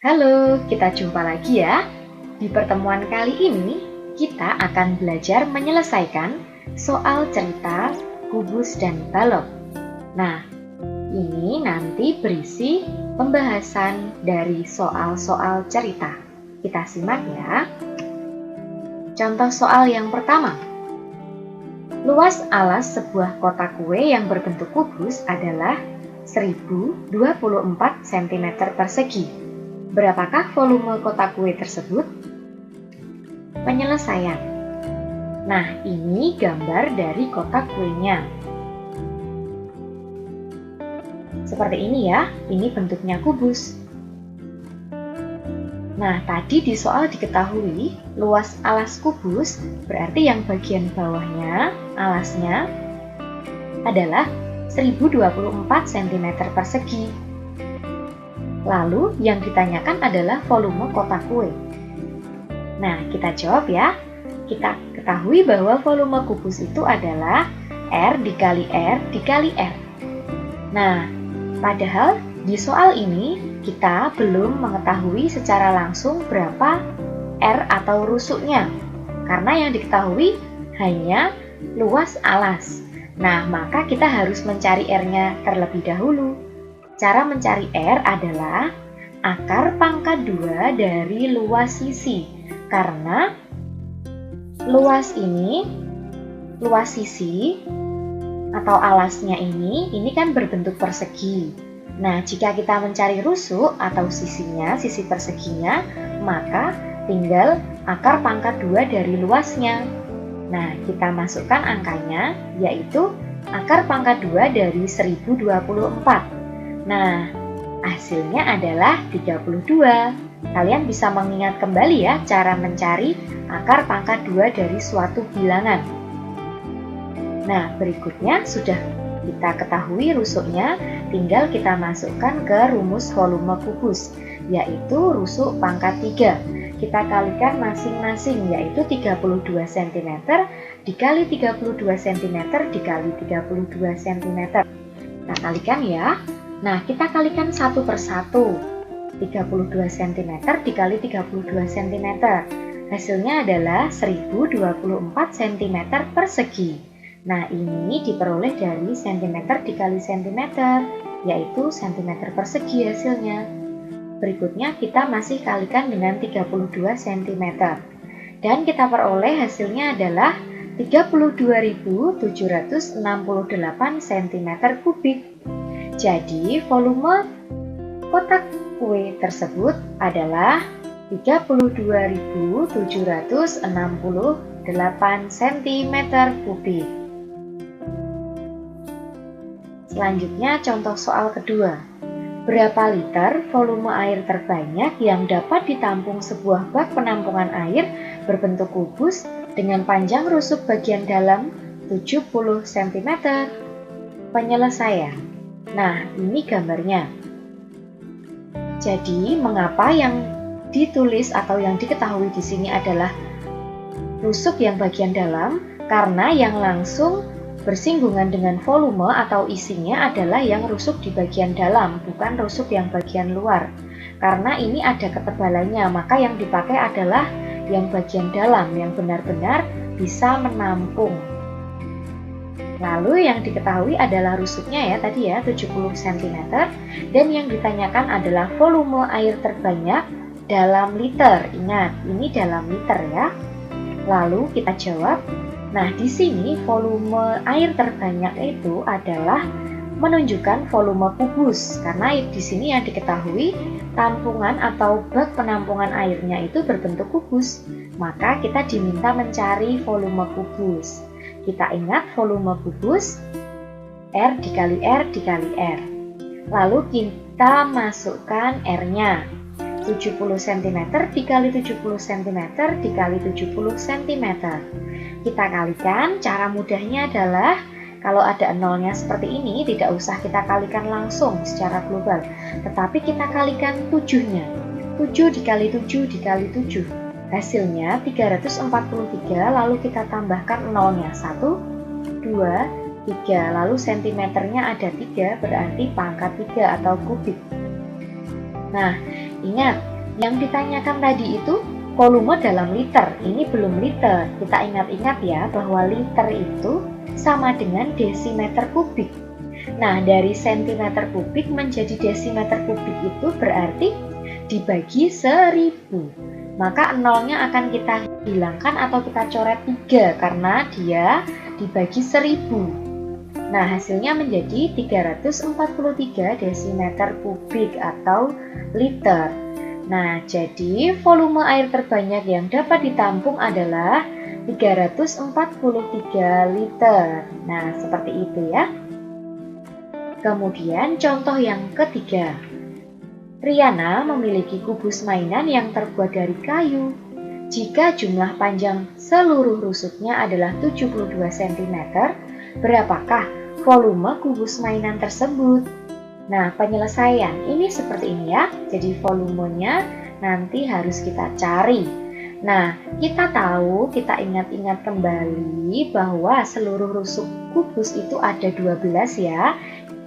Halo, kita jumpa lagi ya. Di pertemuan kali ini, kita akan belajar menyelesaikan soal cerita kubus dan balok. Nah, ini nanti berisi pembahasan dari soal-soal cerita. Kita simak ya. Contoh soal yang pertama. Luas alas sebuah kotak kue yang berbentuk kubus adalah 1024 cm persegi. Berapakah volume kotak kue tersebut? Penyelesaian. Nah, ini gambar dari kotak kuenya. Seperti ini ya, ini bentuknya kubus. Nah, tadi di soal diketahui luas alas kubus berarti yang bagian bawahnya, alasnya, adalah 1024 cm persegi. Lalu yang ditanyakan adalah volume kotak kue. Nah, kita jawab ya. Kita ketahui bahwa volume kubus itu adalah R dikali R dikali R. Nah, padahal di soal ini kita belum mengetahui secara langsung berapa R atau rusuknya. Karena yang diketahui hanya luas alas. Nah, maka kita harus mencari R-nya terlebih dahulu. Cara mencari R adalah akar pangkat 2 dari luas sisi. Karena luas sisi atau alasnya ini kan berbentuk persegi. Nah, jika kita mencari rusuk atau sisinya, sisi perseginya, maka tinggal akar pangkat 2 dari luasnya. Nah, kita masukkan angkanya, yaitu akar pangkat 2 dari 1024. Nah, hasilnya adalah 32. Kalian bisa mengingat kembali ya cara mencari akar pangkat 2 dari suatu bilangan. Nah, berikutnya sudah kita ketahui rusuknya, tinggal kita masukkan ke rumus volume kubus, yaitu rusuk pangkat 3. Kita kalikan masing-masing, yaitu 32 cm dikali 32 cm dikali 32 cm. Kita kalikan ya. Nah, kita kalikan satu persatu. 32 cm dikali 32 cm. Hasilnya adalah 1024 cm persegi. Nah, ini diperoleh dari cm dikali cm, yaitu cm persegi hasilnya. Berikutnya kita masih kalikan dengan 32 cm. Dan kita peroleh hasilnya adalah 32.768 cm kubik. Jadi, volume kotak kue tersebut adalah 32.768 cm kubik. Selanjutnya contoh soal kedua. Berapa liter volume air terbanyak yang dapat ditampung sebuah bak penampungan air berbentuk kubus dengan panjang rusuk bagian dalam 70 cm? Penyelesaian. Nah, ini gambarnya. Jadi, mengapa yang ditulis atau yang diketahui di sini adalah rusuk yang bagian dalam? Karena yang langsung bersinggungan dengan volume atau isinya adalah yang rusuk di bagian dalam, bukan rusuk yang bagian luar. Karena ini ada ketebalannya, maka yang dipakai adalah yang bagian dalam, yang benar-benar bisa menampung. Lalu yang diketahui adalah rusuknya ya, tadi ya 70 cm. Dan yang ditanyakan adalah volume air terbanyak dalam liter. Ingat, ini dalam liter ya. Lalu kita jawab. Nah, di sini volume air terbanyak itu adalah menunjukkan volume kubus, karena di sini yang diketahui tampungan atau bak penampungan airnya itu berbentuk kubus. Maka kita diminta mencari volume kubus. Kita ingat volume kubus R dikali R dikali R. Lalu kita masukkan R-nya. 70 cm dikali 70 cm dikali 70 cm. Kita kalikan, cara mudahnya adalah kalau ada nolnya seperti ini tidak usah kita kalikan langsung secara global, tetapi kita kalikan 7-nya. 7 dikali 7 dikali 7. Hasilnya 343, lalu kita tambahkan nolnya 1, 2, 3, lalu sentimeternya ada 3, berarti pangkat 3 atau kubik. Nah, ingat, Yang ditanyakan tadi itu volume dalam liter, ini belum liter. Kita ingat-ingat ya bahwa liter itu sama dengan desimeter kubik. Nah, dari sentimeter kubik menjadi desimeter kubik itu berarti dibagi 1000. Maka nolnya akan kita hilangkan atau kita coret 3 karena dia dibagi 1000. Nah, hasilnya menjadi 343 desimeter kubik atau liter. Nah, jadi volume air terbanyak yang dapat ditampung adalah 343 liter. Nah, seperti itu ya. Kemudian contoh yang ketiga. Riana memiliki kubus mainan yang terbuat dari kayu. Jika jumlah panjang seluruh rusuknya adalah 72 cm, berapakah volume kubus mainan tersebut? Nah, penyelesaian ini seperti ini ya. Jadi volumenya nanti harus kita cari. Nah, kita tahu, kita ingat-ingat kembali bahwa seluruh rusuk kubus itu ada 12 ya.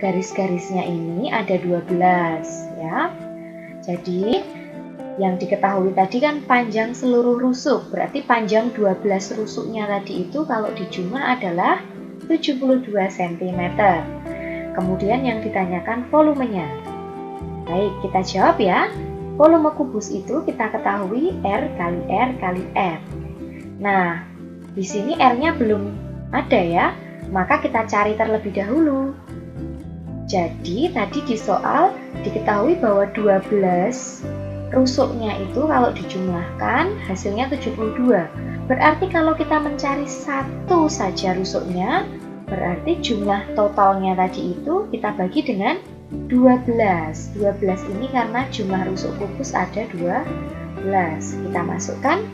Garis-garisnya ini ada 12 ya. Jadi, yang diketahui tadi kan panjang seluruh rusuk. Berarti panjang 12 rusuknya tadi itu kalau dijumlah adalah 72 cm. Kemudian yang ditanyakan volumenya. Baik, kita jawab ya. Volume kubus itu kita ketahui R kali R kali R. Nah, di sini R-nya belum ada ya. Maka kita cari terlebih dahulu. Jadi, tadi di soal diketahui bahwa 12 rusuknya itu kalau dijumlahkan hasilnya 72. Berarti kalau kita mencari satu saja rusuknya, berarti jumlah totalnya tadi itu kita bagi dengan 12. 12 ini karena jumlah rusuk kubus ada 12. Kita masukkan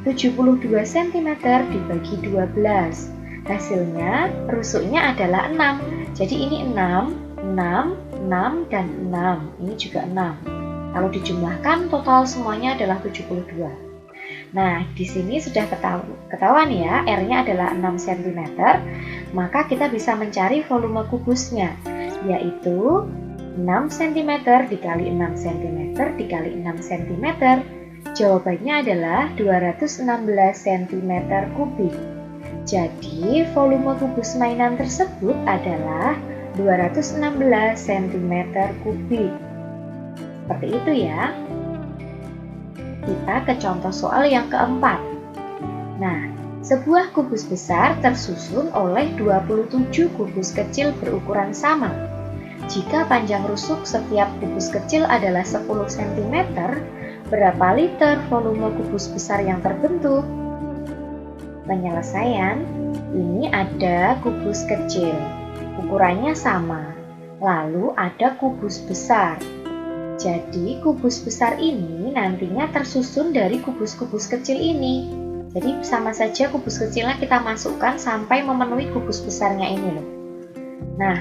72 cm dibagi 12. Hasilnya rusuknya adalah 6. Jadi ini 6, 6, 6, dan 6. Ini juga 6. Kalau dijumlahkan total semuanya adalah 72. Nah, di sini sudah ketahuan ya, R-nya adalah 6 cm, maka kita bisa mencari volume kubusnya, yaitu 6 cm dikali 6 cm dikali 6 cm. Jawabannya adalah 216 cm kubik. Jadi, volume kubus mainan tersebut adalah 216 cm kubik. Seperti itu ya. Kita ke contoh soal yang keempat. Nah, sebuah kubus besar tersusun oleh 27 kubus kecil berukuran sama. Jika panjang rusuk setiap kubus kecil adalah 10 cm, berapa liter volume kubus besar yang terbentuk? Penyelesaian, ini ada kubus kecil, ukurannya sama. Lalu ada kubus besar. Jadi kubus besar ini nantinya tersusun dari kubus-kubus kecil ini. Jadi sama saja kubus kecilnya kita masukkan sampai memenuhi kubus besarnya ini loh. Nah,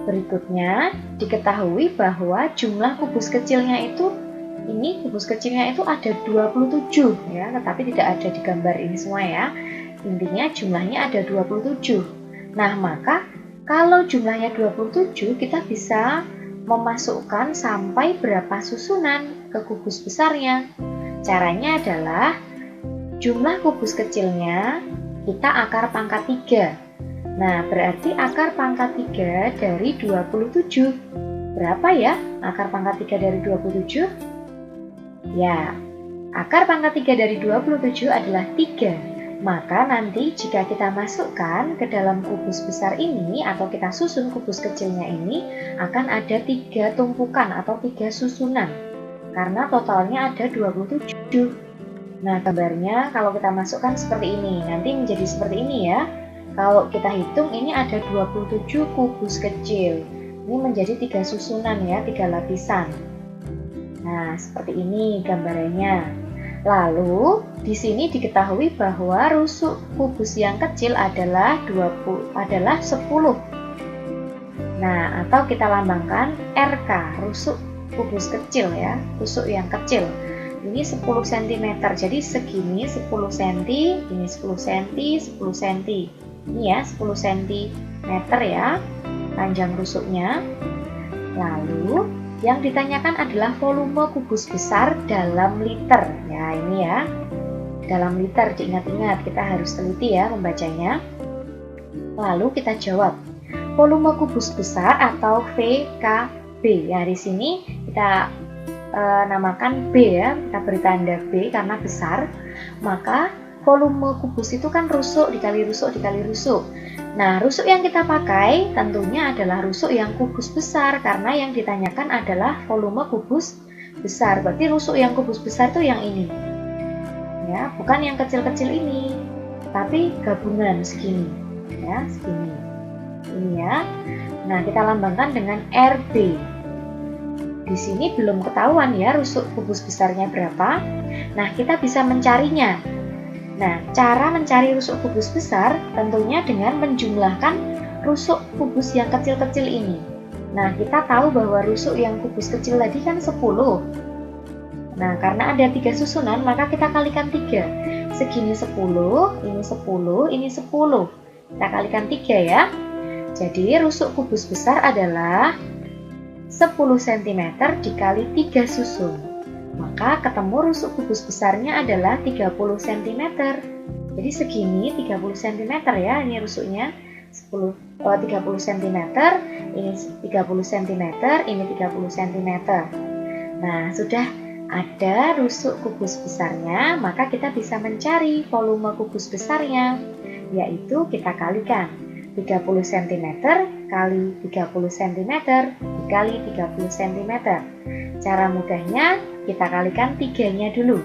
berikutnya diketahui bahwa jumlah kubus kecilnya itu, ini kubus kecilnya itu ada 27 ya, tetapi tidak ada di gambar ini semua ya. Intinya jumlahnya ada 27. Nah, maka kalau jumlahnya 27 kita bisa memasukkan sampai berapa susunan ke kubus besarnya. Caranya adalah jumlah kubus kecilnya kita akar pangkat 3. Nah, berarti akar pangkat 3 dari 27. Berapa ya akar pangkat 3 dari 27? Ya, akar pangkat 3 dari 27 adalah 3. Maka nanti jika kita masukkan ke dalam kubus besar ini atau kita susun kubus kecilnya ini, akan ada 3 tumpukan atau 3 susunan. Karena totalnya ada 27. Nah, gambarnya kalau kita masukkan seperti ini, nanti menjadi seperti ini ya. Kalau kita hitung ini ada 27 kubus kecil. Ini menjadi 3 susunan ya, 3 lapisan. Nah, seperti ini gambarannya. Lalu, di sini diketahui bahwa rusuk kubus yang kecil adalah 10. Nah, atau kita lambangkan RK, rusuk kubus kecil ya, rusuk yang kecil. Ini 10 cm, jadi segini 10 cm, ini 10 cm, 10 cm. Ini ya, 10 cm ya, panjang rusuknya. Lalu, Yang ditanyakan adalah volume kubus besar dalam liter. Ya, ini ya. Dalam liter, diingat-ingat, kita harus teliti ya membacanya. Lalu kita jawab. Volume kubus besar atau VKB. Ya, di sini kita namakan B ya. Kita beri tanda B karena besar. Maka volume kubus itu kan rusuk dikali rusuk dikali rusuk. Nah, rusuk yang kita pakai tentunya adalah rusuk yang kubus besar karena yang ditanyakan adalah volume kubus besar. Berarti rusuk yang kubus besar itu yang ini. Ya, bukan yang kecil-kecil ini, tapi gabungan segini. Ya, segini. Ini ya. Nah, kita lambangkan dengan RB. Di sini belum ketahuan ya rusuk kubus besarnya berapa. Nah, kita bisa mencarinya. Nah, cara mencari rusuk kubus besar tentunya dengan menjumlahkan rusuk kubus yang kecil-kecil ini. Nah, kita tahu bahwa rusuk yang kubus kecil tadi kan 10. Nah, karena ada 3 susunan, maka kita kalikan 3. Segini 10, ini 10, ini 10. Kita kalikan 3 ya. Jadi, rusuk kubus besar adalah 10 cm dikali 3 susun. Maka ketemu rusuk kubus besarnya adalah 30 cm. Jadi segini 30 cm ya, ini rusuknya 30 cm, ini 30 cm, ini 30 cm. Nah, sudah ada rusuk kubus besarnya, maka kita bisa mencari volume kubus besarnya, yaitu kita kalikan 30 cm kali 30 cm dikali 30 cm. Cara mudahnya kita kalikan 3-nya dulu.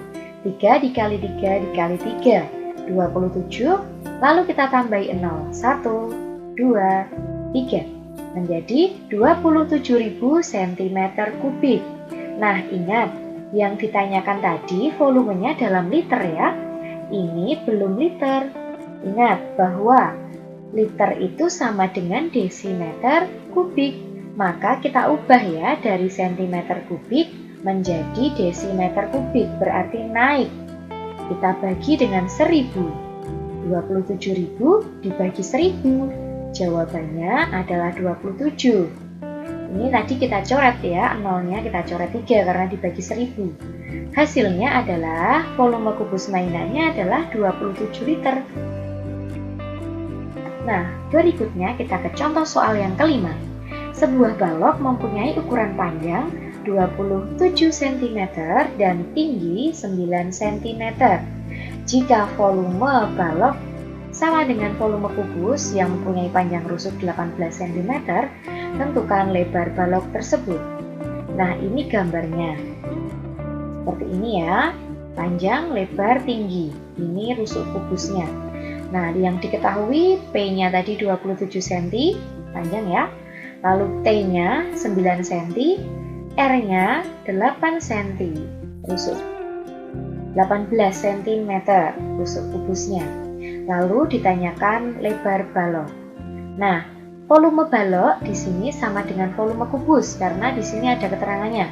3 dikali 3 dikali 3, 27. Lalu kita tambahi 0, 1, 2, 3. Menjadi 27.000 cm3. Nah, ingat, yang ditanyakan tadi volumenya dalam liter ya. Ini belum liter. Ingat bahwa liter itu sama dengan desimeter kubik. Maka kita ubah ya dari centimeter kubik menjadi desimeter kubik, berarti naik. Kita bagi dengan 1000. 27.000 dibagi 1000. Jawabannya adalah 27. Ini tadi kita coret ya, nolnya kita coret 3 karena dibagi 1000. Hasilnya adalah volume kubus mainannya adalah 27 liter. Nah, berikutnya kita ke contoh soal yang kelima. Sebuah balok mempunyai ukuran panjang 27 cm dan tinggi 9 cm. Jika volume balok sama dengan volume kubus yang mempunyai panjang rusuk 18 cm, tentukan lebar balok tersebut. Nah, ini gambarnya. Seperti ini ya, panjang, lebar, tinggi. Ini rusuk kubusnya. Nah, yang diketahui P-nya tadi 27 cm, panjang ya. Lalu T-nya 9 cm, R-nya 8 cm, rusuk 18 cm rusuk kubusnya. Lalu ditanyakan lebar balok. Nah, volume balok di sini sama dengan volume kubus karena di sini ada keterangannya.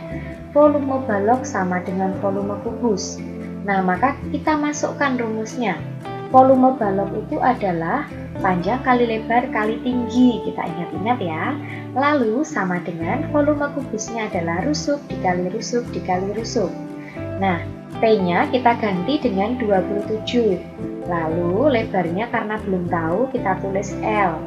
Volume balok sama dengan volume kubus. Nah, maka kita masukkan rumusnya. Volume balok itu adalah panjang kali lebar kali tinggi. Kita ingat-ingat ya. Lalu sama dengan volume kubusnya adalah rusuk dikali rusuk dikali rusuk. Nah, P-nya kita ganti dengan 27. Lalu lebarnya karena belum tahu kita tulis L.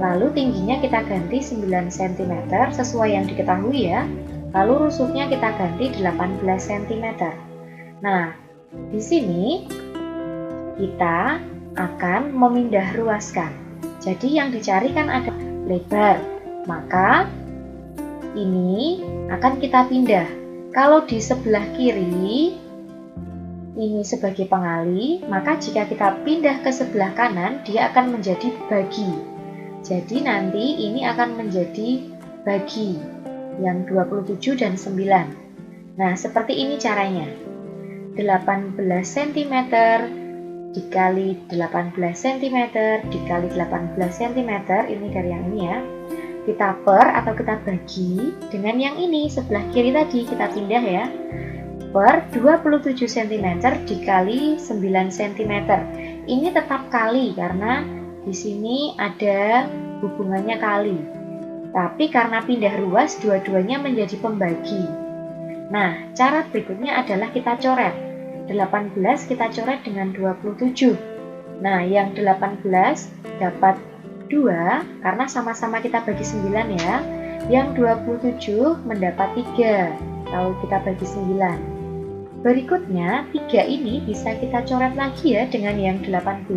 Lalu tingginya kita ganti 9 cm sesuai yang diketahui ya. Lalu rusuknya kita ganti 18 cm. Nah, di sini kita akan memindah ruaskan. Jadi yang dicari kan ada lebar. Maka ini akan kita pindah. Kalau di sebelah kiri ini sebagai pengali, maka jika kita pindah ke sebelah kanan, dia akan menjadi bagi. Jadi nanti ini akan menjadi bagi yang 27 dan 9. Nah, seperti ini caranya. 18 cm dikali 18 cm dikali 18 cm, ini dari yang ini ya. Kita per atau kita bagi dengan yang ini sebelah kiri tadi kita pindah ya. Per 27 cm dikali 9 cm. Ini tetap kali karena di sini ada hubungannya kali. Tapi karena pindah ruas, dua-duanya menjadi pembagi. Nah, cara berikutnya adalah kita coret. 18 kita coret dengan 27. Nah, yang 18 dapat 2 karena sama-sama kita bagi 9 ya. Yang 27 mendapat 3 kalau kita bagi 9. Berikutnya 3 ini bisa kita coret lagi ya dengan yang 18.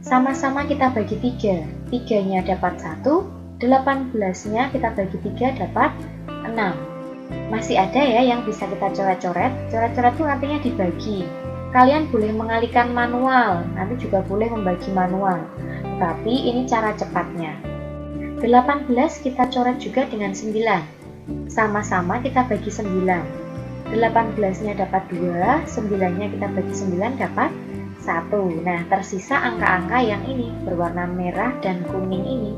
Sama-sama kita bagi 3. 3-nya dapat 1, 18-nya kita bagi 3 dapat 6. Masih ada ya yang bisa kita coret-coret. Coret-coret itu artinya dibagi. Kalian boleh mengalihkan manual, nanti juga boleh membagi manual. Tapi ini cara cepatnya. 18 kita coret juga dengan 9. Sama-sama kita bagi 9. 18-nya dapat 2, 9-nya kita bagi 9 dapat 1. Nah, tersisa angka-angka yang ini berwarna merah dan kuning ini.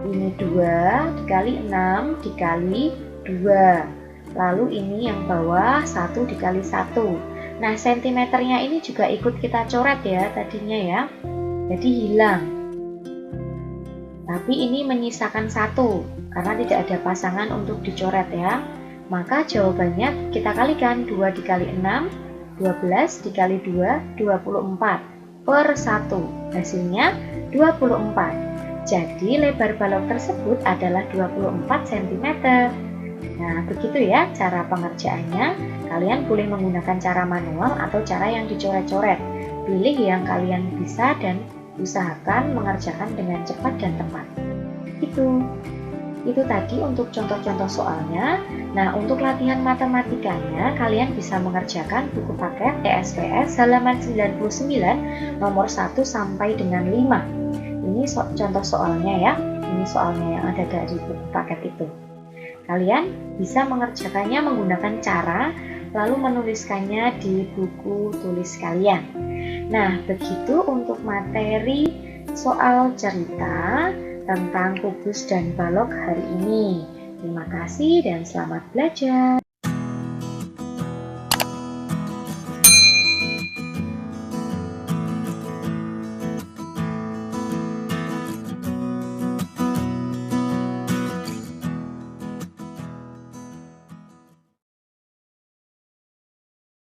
Ini 2 dikali 6 dikali 2. Lalu ini yang bawah 1 dikali 1. Nah, sentimeternya ini juga ikut kita coret ya tadinya ya. Jadi hilang. Tapi ini menyisakan 1 karena tidak ada pasangan untuk dicoret ya. Maka jawabannya kita kalikan 2 dikali 6, 12 dikali 2, 24 per 1. Hasilnya 24. Jadi lebar balok tersebut adalah 24 cm. Nah, begitu ya cara pengerjaannya. Kalian boleh menggunakan cara manual atau cara yang dicoret-coret. Pilih yang kalian bisa dan usahakan mengerjakan dengan cepat dan tepat. Itu tadi untuk contoh-contoh soalnya. Nah, untuk latihan matematikanya, kalian bisa mengerjakan buku paket ESPS halaman 99 nomor 1 sampai dengan 5. Ini contoh soalnya ya. Ini soalnya yang ada dari buku paket itu. Kalian bisa mengerjakannya menggunakan cara lalu menuliskannya di buku tulis kalian. Nah, begitu untuk materi soal cerita tentang kubus dan balok hari ini. Terima kasih dan selamat belajar.